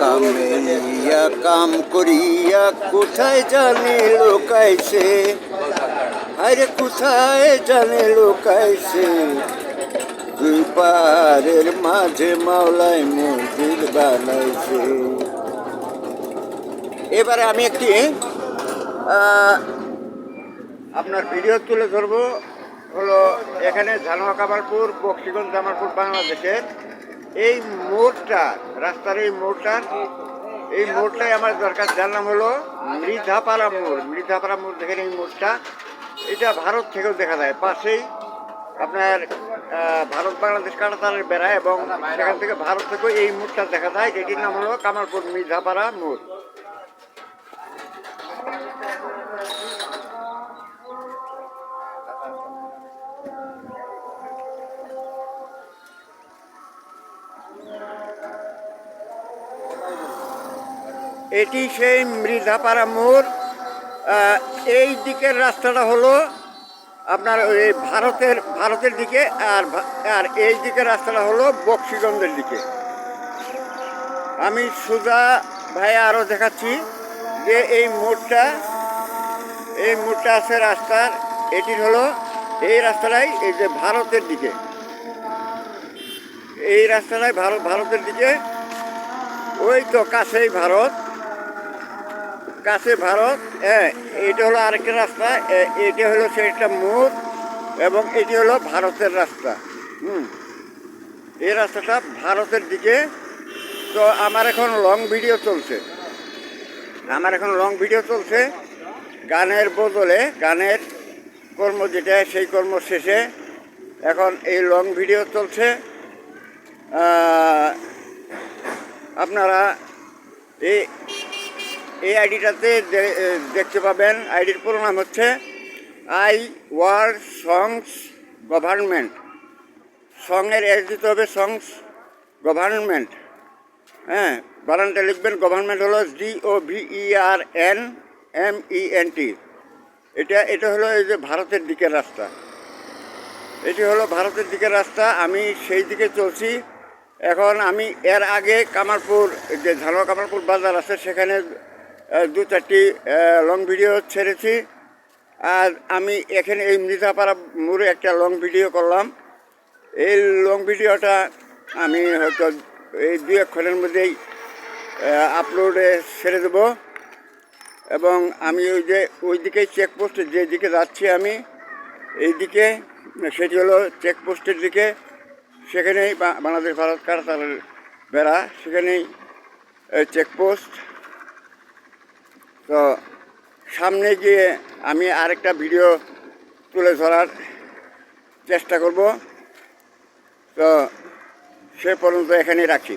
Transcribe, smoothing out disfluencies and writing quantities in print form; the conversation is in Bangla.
কামেরিয়া কাম করিয়া কোথায় জানে লোকাইছে, আরে কোথায় জানে লোকাইছে। দুই পাহাড়ের মাঝে মাওলায় মন্দির বানাইছে। এবারে আমি একটি আপনার ভিডিও তুলে ধরবো। হলো এখানে ঝানোয়া কামালপুর, বক্সিগঞ্জ জামালপুর বাংলাদেশের এই মোড়টা, রাস্তার এই মোড়টাই আমার দরকার। যার নাম হলো মৃধাপাড়া মোড়। মৃধাপাড়া মোড় দেখেন এই মোড়টা, এটা ভারত থেকেও দেখা যায়। পাশেই আপনার ভারত বাংলাদেশ কাঁটাতারের বেড়া, এবং সেখান থেকে ভারত থেকেও এই মোড়টা দেখা যায়, যেটির নাম হলো কামালপুর মৃধাপাড়া মোড়। এটি সেই মৃধাপাড়া মোড়। এই দিকের রাস্তাটা হলো আপনার ওই ভারতের দিকে, আর এই দিকের রাস্তাটা হলো বক্সিগঞ্জের দিকে। আমি সুজা ভাইয়া আরও দেখাচ্ছি যে এই মোড়টা আছে রাস্তার, এটির হলো এই রাস্তাটাই এই যে ভারতের দিকে, এই রাস্তাটাই ভারতের দিকে। ওই তো কাছেই ভারত, হ্যাঁ। এইটা হলো আরেকটা রাস্তা, এটা হলো সেটা মোড়, এবং এটি হলো ভারতের রাস্তা। এই রাস্তাটা ভারতের দিকে। তো আমার এখন লং ভিডিও চলছে, গানের বদলে, গানের কর্ম যেটা, সেই কর্ম শেষে এখন এই লং ভিডিও চলছে। আপনারা এই আইডিটাতে দেখতে পাবেন। আইডির পুরো নাম হচ্ছে আই ওয়ার্ড সংস গভর্নমেন্ট। সঙ্গের এস দিতে হবে, সংস গভর্নমেন্ট। হ্যাঁ, বানানটা লিখবেন। গভর্নমেন্ট হলো GOVERNMENT। এটা হলো এই যে ভারতের দিকের রাস্তা, এটি হলো ভারতের দিকের রাস্তা। আমি সেই দিকে চলছি এখন। আমি এর আগে কামালপুর, যে ঝানোয়া কামালপুর বাজার আছে, সেখানে 2-4টি লং ভিডিও ছেড়েছি। আর আমি এখানে এই মৃধাপাড়া মোড়ে একটা লং ভিডিও করলাম। এই লং ভিডিওটা আমি হয়তো এই 2-1 মধ্যেই আপলোডে ছেড়ে দেব। এবং আমি ওই দিকে চেকপোস্টে, যে দিকে যাচ্ছি আমি এই দিকে, সেটি হলো চেকপোস্টের দিকে। সেখানেই বাংলাদেশ ভারত কাঁটাতারের বেড়া, সেখানেই চেকপোস্ট। তো সামনে গিয়ে আমি আরেকটা ভিডিও তুলে ধরার চেষ্টা করব। তো সে পর্যন্ত এখানেই রাখি।